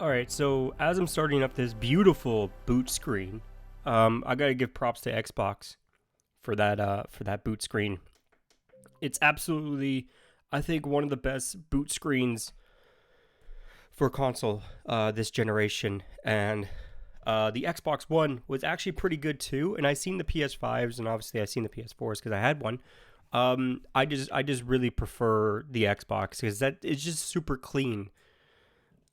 Alright, so as I'm starting up this beautiful boot screen, I gotta give props to Xbox for that boot screen. It's absolutely, I think, one of the best boot screens for console this generation, and the Xbox One was actually pretty good too. And I seen the PS5s, and obviously I seen the PS4s because I had one. I just really prefer the Xbox because that it's just super clean.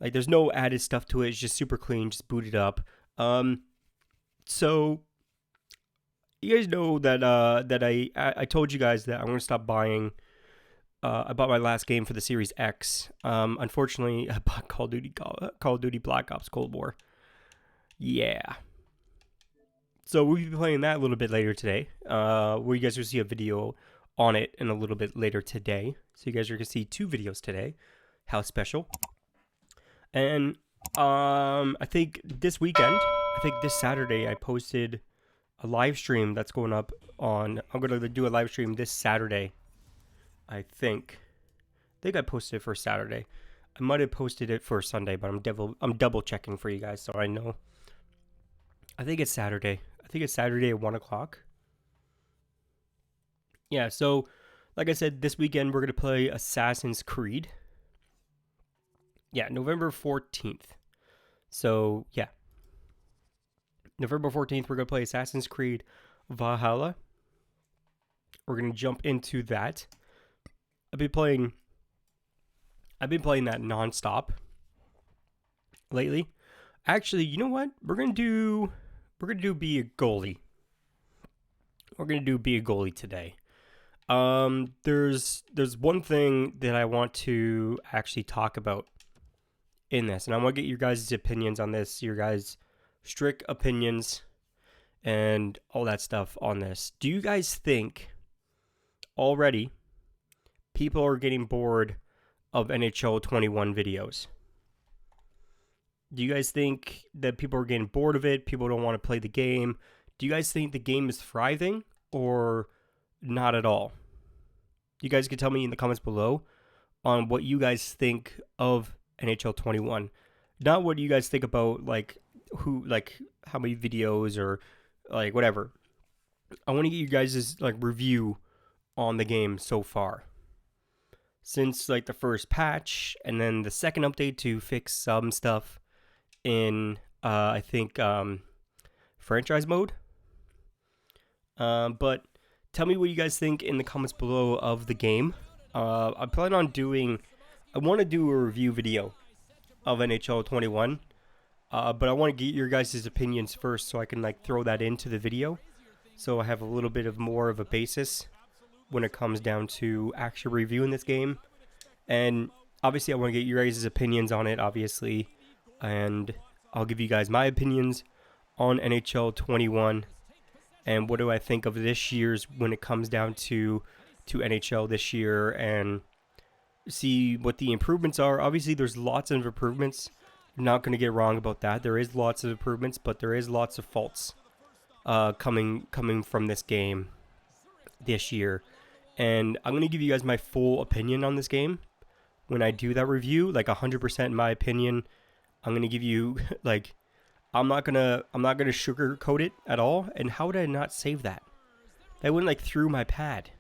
Like, there's no added stuff to it. It's just super clean. Just boot it up. So you guys know that I told you guys that I'm gonna stop buying. I bought my last game for the Series X. Unfortunately, I bought Call of Duty Black Ops Cold War. Yeah. So we'll be playing that a little bit later today. Where you guys will see a video on it in a little bit later today. So you guys are gonna see 2 videos today. How special! And I think this Saturday, I posted a live stream that's going up on. I'm gonna do a live stream this Saturday. I think I posted it for Saturday. I might have posted it for Sunday, but I'm double checking for you guys so I know. I think it's Saturday. I think it's Saturday at 1 o'clock. Yeah. So, like I said, this weekend we're gonna play Assassin's Creed. Yeah, November 14th. So, yeah. November 14th, we're going to play Assassin's Creed Valhalla. We're going to jump into that. I've been playing that nonstop lately. Actually, you know what? We're going to do Be A Goalie. We're going to do Be A Goalie today. There's one thing that I want to actually talk about in this, and I want to get your guys' opinions on this, your guys' strict opinions and all that stuff on this. Do you guys think already people are getting bored of NHL 21 videos? Do you guys think that people are getting bored of it? People don't want to play the game? Do you guys think the game is thriving or not at all? You guys can tell me in the comments below on what you guys think of NHL 21. Not what you guys think about how many videos or like whatever. I want to get you guys' review on the game so far. Since the first patch and then the second update to fix some stuff in I think franchise mode. But tell me what you guys think in the comments below of the game. I want to do a review video of NHL 21, but I want to get your guys' opinions first so I can throw that into the video, so I have a little bit of more of a basis when it comes down to actually reviewing this game. And obviously I want to get your guys' opinions on it, obviously, and I'll give you guys my opinions on NHL 21 and what do I think of this year's when it comes down to NHL this year, and see what the improvements are. Obviously, there's lots of improvements. I'm not going to get wrong about that. There is lots of improvements, but there is lots of faults coming from this game this year. And I'm going to give you guys my full opinion on this game when I do that review, 100% my opinion. I'm going to give you I'm not going to sugarcoat it at all. And how would I not save that? That went through my pad.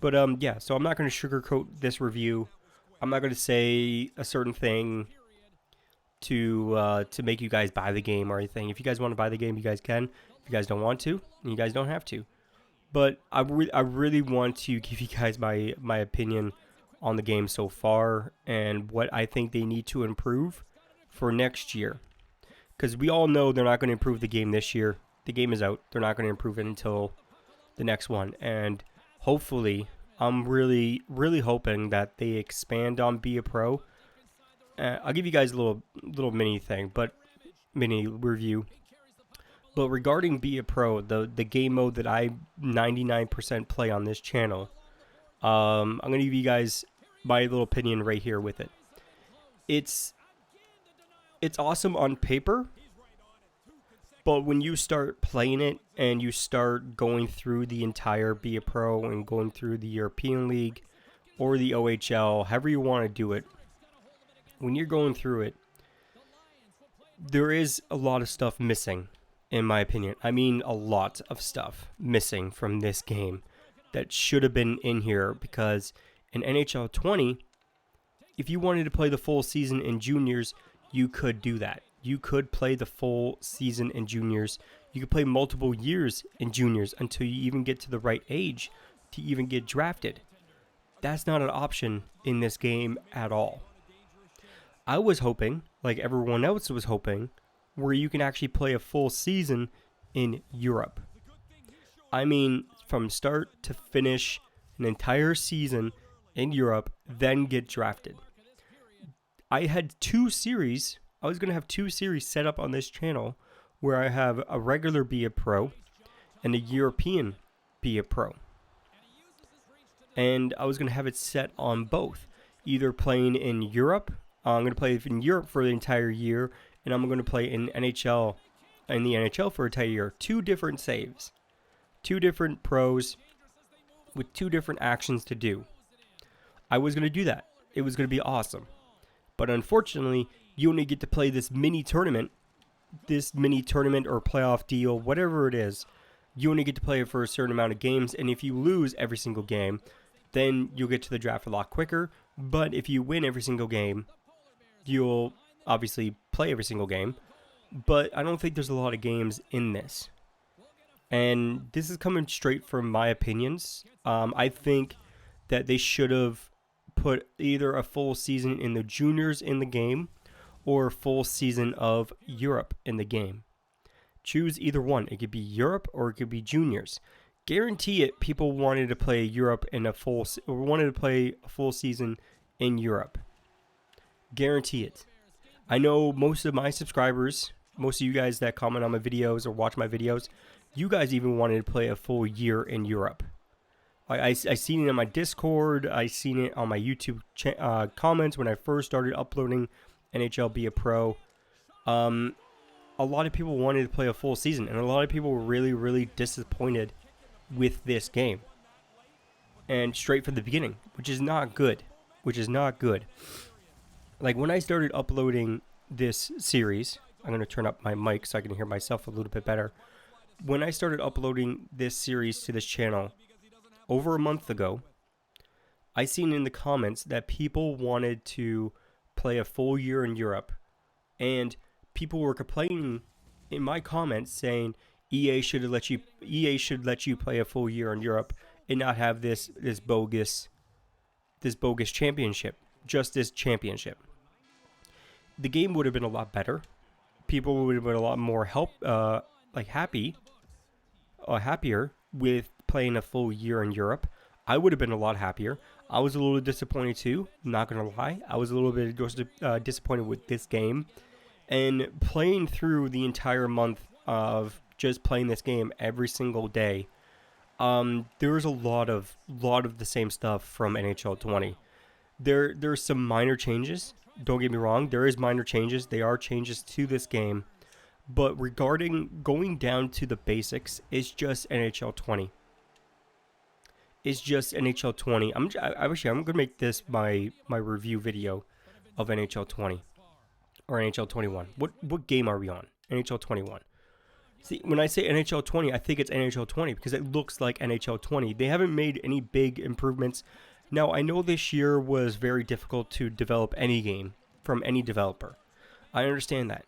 But yeah, so I'm not going to sugarcoat this review. I'm not going to say a certain thing to make you guys buy the game or anything. If you guys want to buy the game, you guys can. If you guys don't want to, you guys don't have to. But I really want to give you guys my opinion on the game so far and what I think they need to improve for next year. Because we all know they're not going to improve the game this year. The game is out. They're not going to improve it until the next one. And hopefully, I'm really, really hoping that they expand on Be A Pro. I'll give you guys a little mini review. But regarding Be A Pro, the game mode that I 99% play on this channel, I'm going to give you guys my little opinion right here with it. It's awesome on paper, but when you start playing it and you start going through the entire Be A Pro and going through the European League or the OHL, however you want to do it, when you're going through it, there is a lot of stuff missing, in my opinion. I mean, a lot of stuff missing from this game that should have been in here, because in NHL 20, if you wanted to play the full season in juniors, you could do that. You could play the full season in juniors. You could play multiple years in juniors until you even get to the right age to even get drafted. That's not an option in this game at all. I was hoping, like everyone else was hoping, where you can actually play a full season in Europe. I mean, from start to finish, an entire season in Europe, then get drafted. I had 2 series. I was going to have 2 series set up on this channel where I have a regular Be A Pro and a European Be A Pro. And I was going to have it set on both. Either playing in Europe, I'm going to play in Europe for the entire year, and I'm going to play in the NHL for an entire year. 2 different saves. 2 different pros with 2 different actions to do. I was going to do that. It was going to be awesome. But unfortunately, you only get to play this mini tournament or playoff deal, whatever it is. You only get to play it for a certain amount of games, and if you lose every single game, then you'll get to the draft a lot quicker. But if you win every single game, you'll obviously play every single game. But I don't think there's a lot of games in this. And this is coming straight from my opinions. I think that they should have put either a full season in the juniors in the game or a full season of Europe in the game. Choose either one. It could be Europe or it could be juniors. Guarantee it, people wanted to play Europe in wanted to play a full season in Europe. Guarantee it. I know most of my subscribers, most of you guys that comment on my videos or watch my videos, you guys even wanted to play a full year in Europe. I seen it on my Discord. I seen it on my YouTube comments when I first started uploading NHL Be A Pro. A lot of people wanted to play a full season, and a lot of people were really, really disappointed with this game. And straight from the beginning, which is not good. Like, when I started uploading this series, I'm going to turn up my mic so I can hear myself a little bit better. When I started uploading this series to this channel over a month ago, I seen in the comments that people wanted to play a full year in Europe, and people were complaining in my comments saying EA should let you play a full year in Europe and not have this bogus championship, just this championship. The game would have been a lot better. People would have been a lot more happier with playing a full year in Europe. I would have been a lot happier. I was a little disappointed too, not gonna lie. I was a little bit disappointed with this game. And playing through the entire month of just playing this game every single day, there's a lot of the same stuff from NHL 20. There's some minor changes. Don't get me wrong, there is minor changes. They are changes to this game. But regarding going down to the basics, it's just NHL 20. It's just NHL 20. I'm going to make this my review video of NHL 20 or NHL 21. What game are we on? NHL 21. See, when I say NHL 20, I think it's NHL 20 because it looks like NHL 20. They haven't made any big improvements. Now, I know this year was very difficult to develop any game from any developer. I understand that.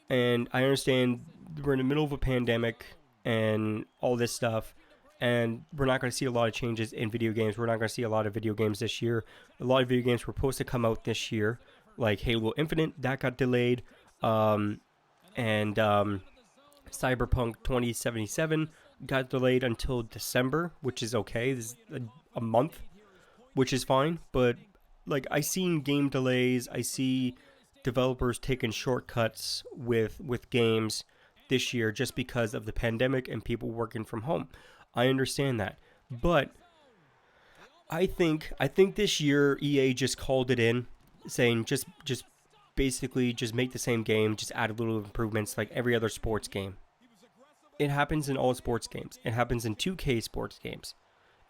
And I understand we're in the middle of a pandemic and all this stuff, and we're not going to see a lot of changes in video games. We're not going to see a lot of video games this year. A lot of video games were supposed to come out this year, like Halo Infinite, that got delayed, and Cyberpunk 2077 got delayed until December, which is okay. This is a month, which is fine. But like, I seen game delays. I see developers taking shortcuts with games this year just because of the pandemic and people working from home. I understand that, but I think this year EA just called it in, saying just basically just make the same game, just add a little improvements like every other sports game. It happens in all sports games. It happens in 2K sports games.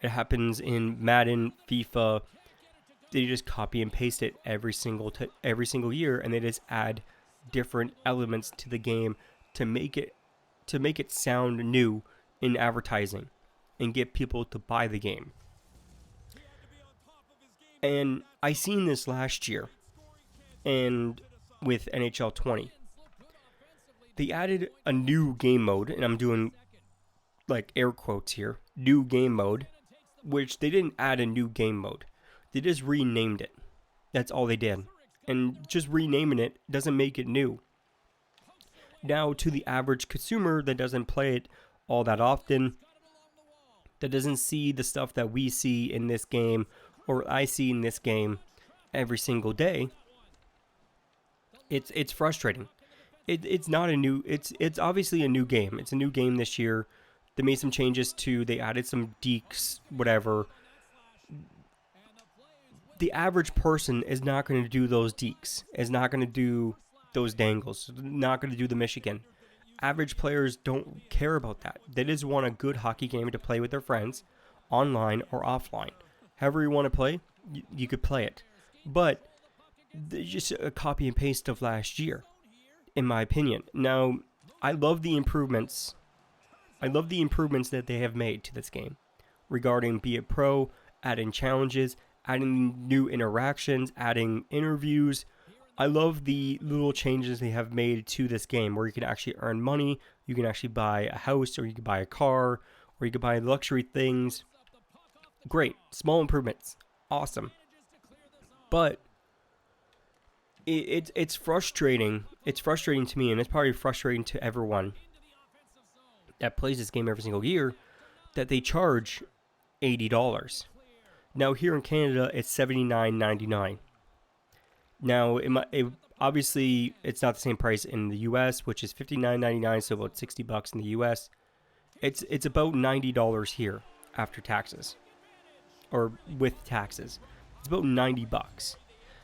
It happens in Madden, FIFA. They just copy and paste it every single year, and they just add different elements to the game to make it sound new in advertising and get people to buy the game. And I seen this last year, and with NHL 20, they added a new game mode, and I'm doing like air quotes here, new game mode, which they didn't add a new game mode. They just renamed it. That's all they did. And just renaming it doesn't make it new. Now, to the average consumer that doesn't play it all that often, that doesn't see the stuff that we see in this game, or I see in this game every single day, it's frustrating. It's not a new, it's obviously a new game. It's a new game this year. They made some changes they added some deeks, whatever. The average person is not going to do those deeks, is not going to do those dangles, not going to do the Michigan. Average players don't care about that. They just want a good hockey game to play with their friends, online or offline. However you want to play, you could play it. But it's just a copy and paste of last year, in my opinion. Now, I love the improvements. I love the improvements that they have made to this game regarding Be A Pro, adding challenges, adding new interactions, adding interviews. I love the little changes they have made to this game where you can actually earn money, you can actually buy a house, or you can buy a car, or you can buy luxury things. Great. Small improvements. Awesome. But it's frustrating. It's frustrating to me, and it's probably frustrating to everyone that plays this game every single year, that they charge $80. Now here in Canada, it's $79.99. Now, obviously, it's not the same price in the U.S., which is $59.99, so about $60 in the U.S. It's about $90 here after taxes, or with taxes. It's about $90.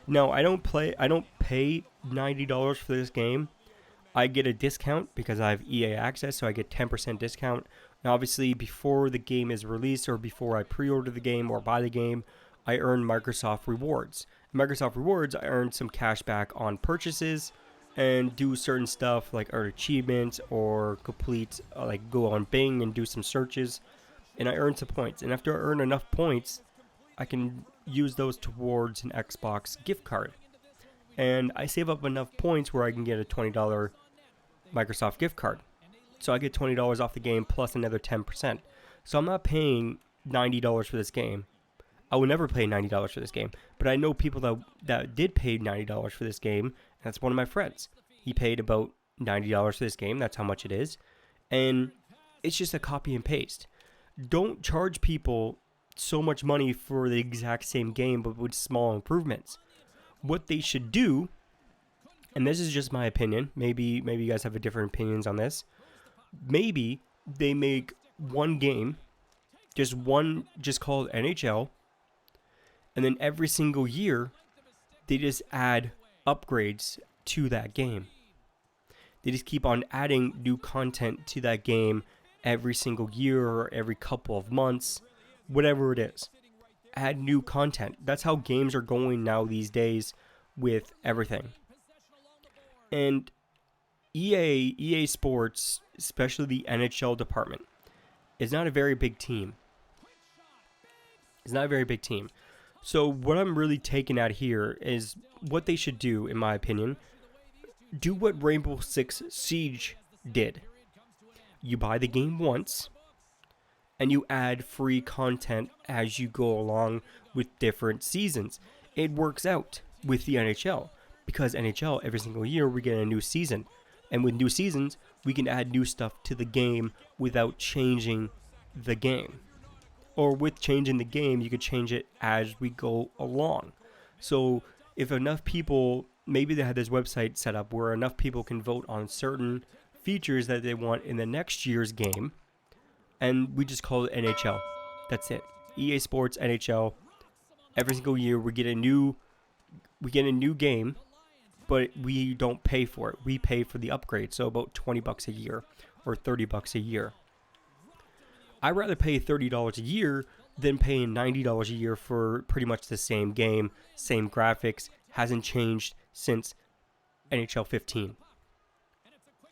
Now, I don't pay $90 for this game. I get a discount because I have EA access, so I get 10% discount. Now, obviously, before the game is released or before I pre-order the game or buy the game, I earn Microsoft rewards. Microsoft rewards, I earn some cash back on purchases and do certain stuff like earn achievements or complete, like go on Bing and do some searches, and I earn some points. And after I earn enough points, I can use those towards an Xbox gift card. And I save up enough points where I can get a $20 Microsoft gift card. So I get $20 off the game plus another 10%. So I'm not paying $90 for this game. I will never pay $90 for this game. But I know people that did pay $90 for this game. And that's one of my friends. He paid about $90 for this game. That's how much it is. And it's just a copy and paste. Don't charge people so much money for the exact same game but with small improvements. What they should do, and this is just my opinion, maybe you guys have a different opinions on this. Maybe they make one game, just called NHL, and then every single year they just add upgrades to that game. They just keep on adding new content to that game every single year or every couple of months, whatever it is. Add new content. That's how games are going now these days with everything. And EA Sports, especially the NHL department, is not a very big team. It's not a very big team. So what I'm really taking at here is what they should do, in my opinion. Do what Rainbow Six Siege did. You buy the game once, and you add free content as you go along with different seasons. It works out with the NHL, because NHL, every single year, we get a new season. And with new seasons, we can add new stuff to the game without changing the game. Or with changing the game, you could change it as we go along. So if enough people, maybe they had this website set up where enough people can vote on certain features that they want in the next year's game, and we just call it NHL. That's it. EA Sports NHL. Every single year we get a new game, but we don't pay for it. We pay for the upgrade, so about $20 a year or $30 a year. I'd rather pay $30 a year than paying $90 a year for pretty much the same game, same graphics, hasn't changed since NHL 15.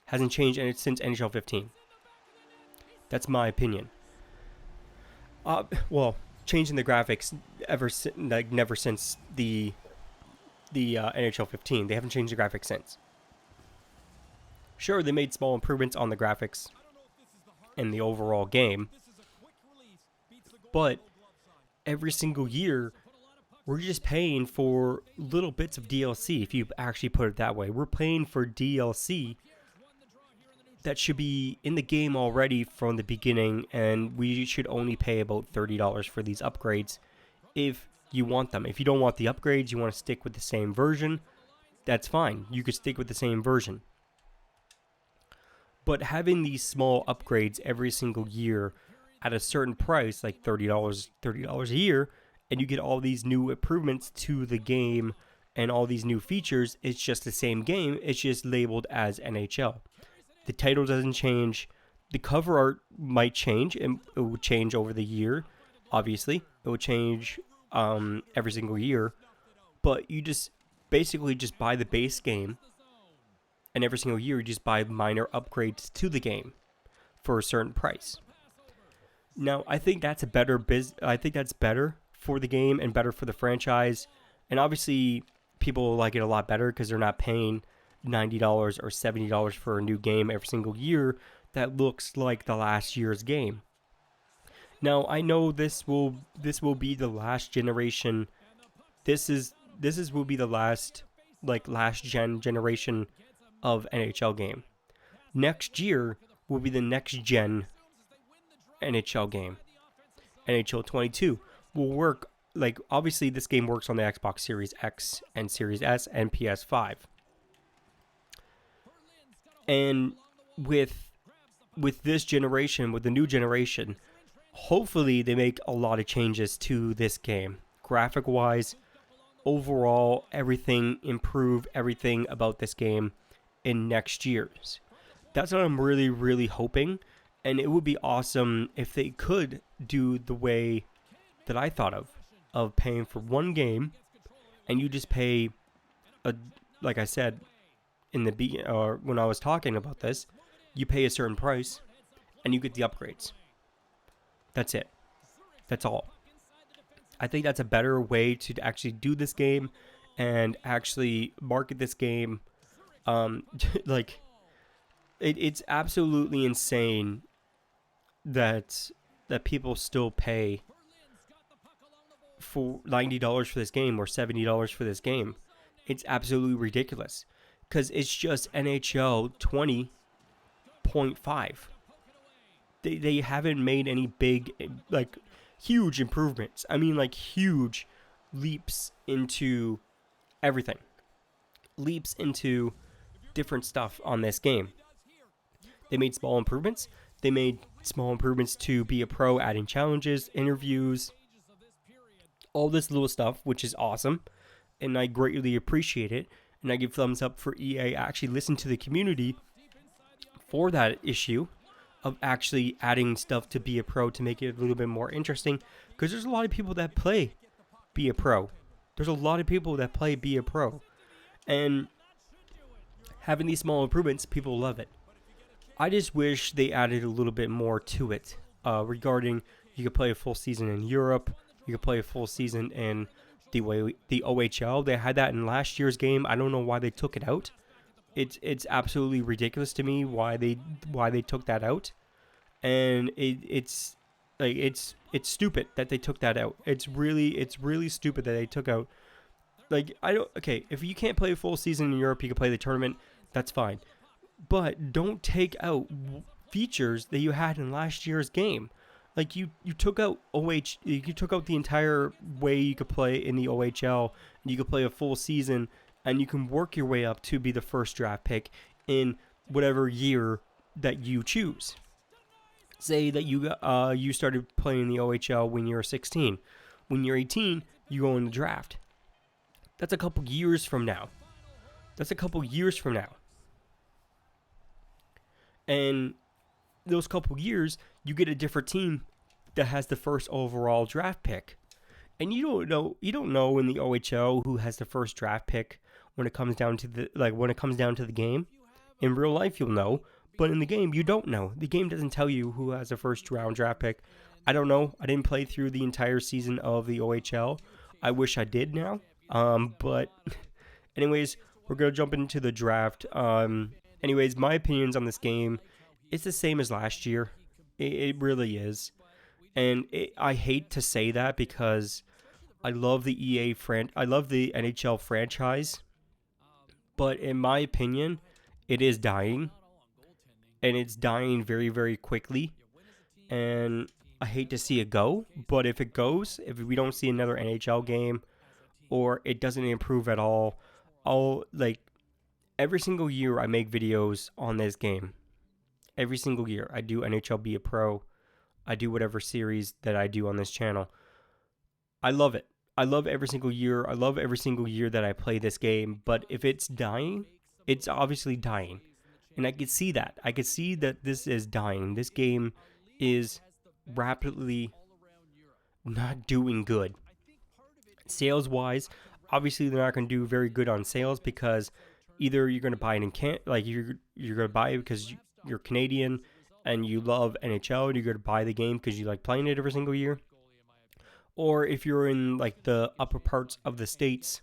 Hasn't changed since NHL 15. That's my opinion. Well, changing the graphics never since the NHL 15. They haven't changed the graphics since. Sure, they made small improvements on the graphics and the overall game, but every single year we're just paying for little bits of DLC. If you actually put it that way, we're paying for DLC that should be in the game already from the beginning, and we should only pay about $30 for these upgrades if you want them. If you don't want the upgrades, you want to stick with the same version, that's fine. You could stick with the same version. But having these small upgrades every single year at a certain price, like $30 a year, and you get all these new improvements to the game and all these new features, it's just the same game. It's just labeled as NHL. The title doesn't change. The cover art might change, and it will change over the year. Obviously, it will change every single year. But you just basically just buy the base game, and every single year you just buy minor upgrades to the game for a certain price. Now, I think that's a better I think that's better for the game and better for the franchise. And obviously, people like it a lot better because they're not paying $90 or $70 for a new game every single year that looks like the last year's game. Now, I know this will be the last generation. This will be the last generation of NHL game. Next year will be the next gen NHL game. NHL 22 will work, like, obviously this game works on the Xbox Series X and Series S and PS5. And with this generation, with the new generation, hopefully they make a lot of changes to this game. Graphic wise, overall, everything improve everything about this game in next year's. That's what I'm really, really hoping. And it would be awesome if they could do the way that I thought of paying for one game, and you just pay like I said in the or when I was talking about this, you pay a certain price and you get the upgrades. That's it. That's all. I think that's a better way to actually do this game and actually market this game. Like, it's absolutely insane that people still pay for $90 for this game or $70 for this game. It's absolutely ridiculous because it's just NHL 20.5. They haven't made any big, like, huge improvements. I mean, like, huge leaps into everything. Leaps into different stuff on this game. They made small improvements. They made small improvements to Be A Pro, adding challenges, interviews, all this little stuff, which is awesome. And I greatly appreciate it. And I give thumbs up for EA actually listen to the community for that issue of actually adding stuff to Be A Pro to make it a little bit more interesting. Because there's a lot of people that play Be A Pro. There's a lot of people that play Be A Pro. And having these small improvements, people love it. I just wish they added a little bit more to it regarding you could play a full season in Europe. You could play a full season in the OHL. They had that in last year's game. I don't know why they took it out. It's absolutely ridiculous to me why they took that out, and it's stupid that they took that out. It's really stupid that they took out. Like, okay, if you can't play a full season in Europe, you can play the tournament. That's fine. But don't take out features that you had in last year's game. Like, you took out you took out the entire way you could play in the OHL, and you could play a full season, and you can work your way up to be the first draft pick in whatever year that you choose. Say that you started playing the OHL when you were 16. When you're 18, you go in the draft. That's a couple years from now. And those couple years, you get a different team that has the first overall draft pick. And you don't know in the OHL who has the first draft pick when it comes down to the game. In real life, you'll know, but in the game, you don't know. The game doesn't tell you who has a first round draft pick. I don't know. I didn't play through the entire season of the OHL. I wish I did now. But anyways, we're gonna jump into the draft. Anyways, my opinions on this game, it's the same as last year. It really is, and I hate to say that because I love the I love the NHL franchise, but in my opinion, it is dying, and it's dying very, very quickly. And I hate to see it go, but if it goes, if we don't see another NHL game, or it doesn't improve at all, I'll every single year I make videos on this game. Every single year I do NHL Be A Pro. I do whatever series that I do on this channel. I love it. I love every single year. I love every single year that I play this game. But if it's dying, it's obviously dying. And I could see that. I could see that this is dying. This game is rapidly not doing good. Sales-wise, obviously they're not going to do very good on sales because either you're going to buy it in you're going to buy it because you're Canadian and you love NHL and you're going to buy the game because you like playing it every single year. Or if you're in the upper parts of the states,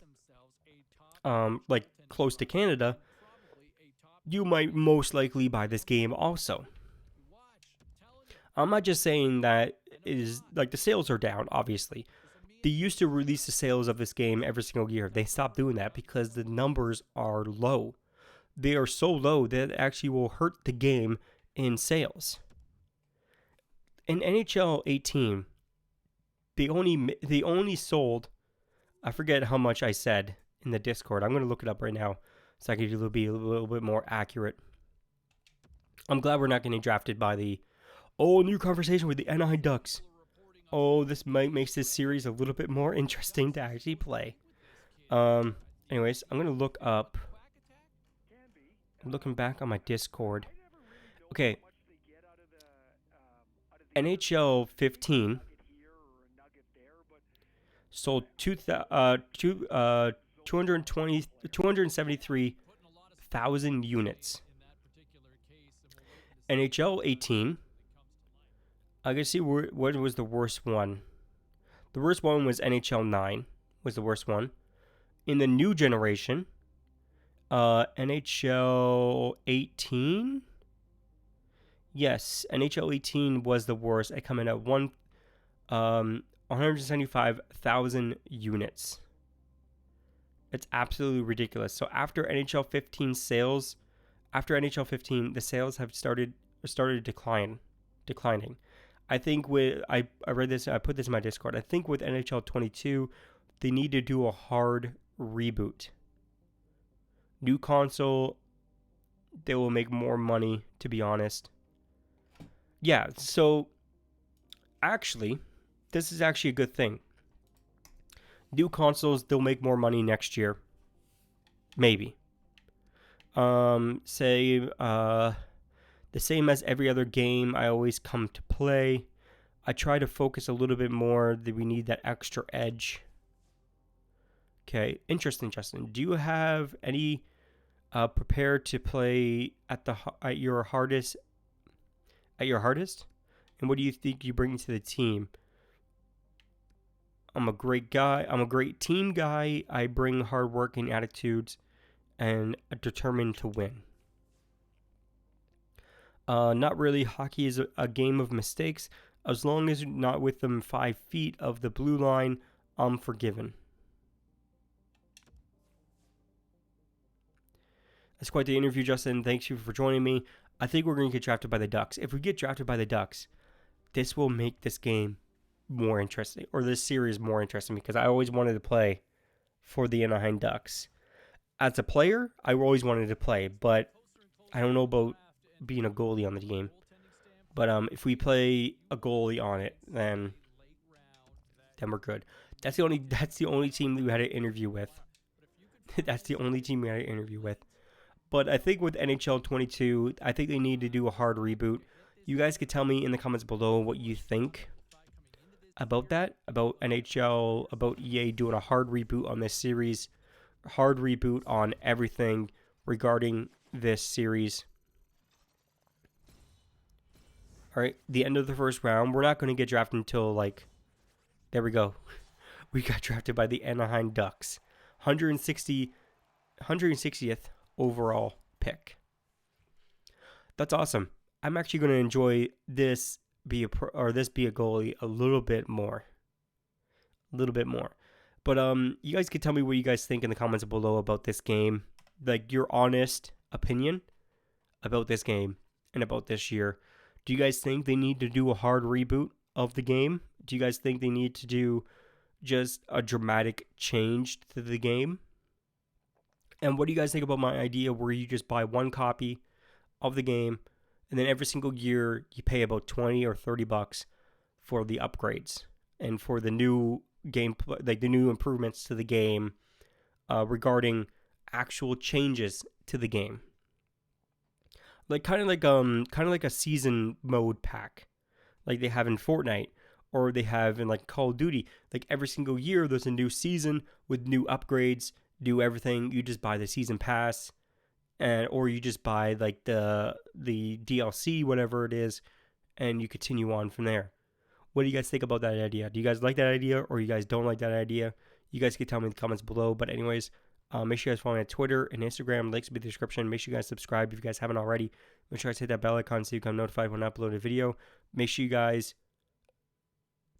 close to Canada, you might most likely buy this game also. I'm not just saying that is the sales are down, obviously. They used to release the sales of this game every single year. They stopped doing that because the numbers are low. They are so low that it actually will hurt the game in sales. In NHL 18, they only sold, I forget how much I said in the Discord. I'm going to look it up right now so I can be a little bit more accurate. I'm glad we're not getting drafted by the new conversation with the Anaheim Ducks. This makes this series a little bit more interesting to actually play. Anyways, I'm going to look up. I'm looking back on my Discord. Okay. NHL 15 sold 273,000 units. NHL 18, I can see what was the worst one. The worst one was NHL 9 was the worst one. In the new generation, NHL 18, yes, NHL 18 was the worst. It came in at 175,000 units. It's absolutely ridiculous. So after NHL 15 sales, the sales have started declining. I think I read this, I put this in my Discord. I think with NHL 22, they need to do a hard reboot. New console, they will make more money, to be honest. Yeah, so actually, this is actually a good thing. New consoles, they'll make more money next year. Maybe. The same as every other game I always come to play. I try to focus a little bit more. That we need that extra edge. Okay, interesting, Justin. Do you have any prepared to play at your hardest? And what do you think you bring to the team? I'm a great guy. I'm a great team guy. I bring hard working attitudes and determined to win. Not really. Hockey is a game of mistakes. As long as you're not within 5 feet of the blue line, I'm forgiven. That's quite the interview, Justin. Thanks you for joining me. I think we're going to get drafted by the Ducks. If we get drafted by the Ducks, this will make this game more interesting, or this series more interesting, because I always wanted to play for the Anaheim Ducks. As a player, I always wanted to play, but I don't know about being a goalie on the game. But if we play a goalie on it, then we're good. That's the only team that we had an interview with. That's the only team we had an interview with. But I think with NHL 22, I think they need to do a hard reboot. You guys could tell me in the comments below what you think about that, about NHL, about EA doing a hard reboot on this series, hard reboot on everything regarding this series. All right, the end of the first round. We're not going to get drafted until, like, there we go. We got drafted by the Anaheim Ducks. 160th overall pick. That's awesome. I'm actually going to enjoy this Be A Goalie a little bit more. But you guys can tell me what you guys think in the comments below about this game. Like, your honest opinion about this game and about this year. Do you guys think they need to do a hard reboot of the game? Do you guys think they need to do just a dramatic change to the game? And what do you guys think about my idea where you just buy one copy of the game, and then every single year you pay about 20 or 30 bucks for the upgrades and for the new game, like the new improvements to the game, regarding actual changes to the game, like kind of like a season mode pack, like they have in Fortnite or they have in like Call of Duty. Like every single year there's a new season with new upgrades, do everything. You just buy the season pass, or you just buy like the DLC, whatever it is, and you continue on from there. What do you guys think about that idea? Do you guys like that idea, or you guys don't like that idea? You guys can tell me in the comments below. But anyways, make sure you guys follow me on Twitter and Instagram. Links will be in the description. Make sure you guys subscribe if you guys haven't already. Make sure you guys hit that bell icon so you become notified when I upload a video. Make sure you guys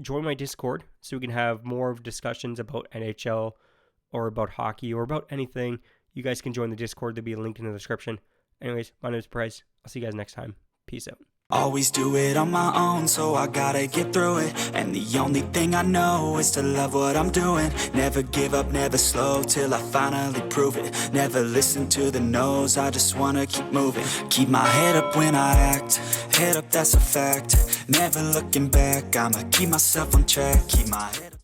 join my Discord so we can have more of discussions about NHL or about hockey or about anything. You guys can join the Discord. There'll be a link in the description. Anyways, my name is Prez. I'll see you guys next time. Peace out. Always do it on my own, so I gotta get through it. And the only thing I know is to love what I'm doing. Never give up, never slow, till I finally prove it. Never listen to the no's, I just wanna keep moving. Keep my head up when I act, head up, that's a fact. Never looking back, I'ma keep myself on track. Keep my head up.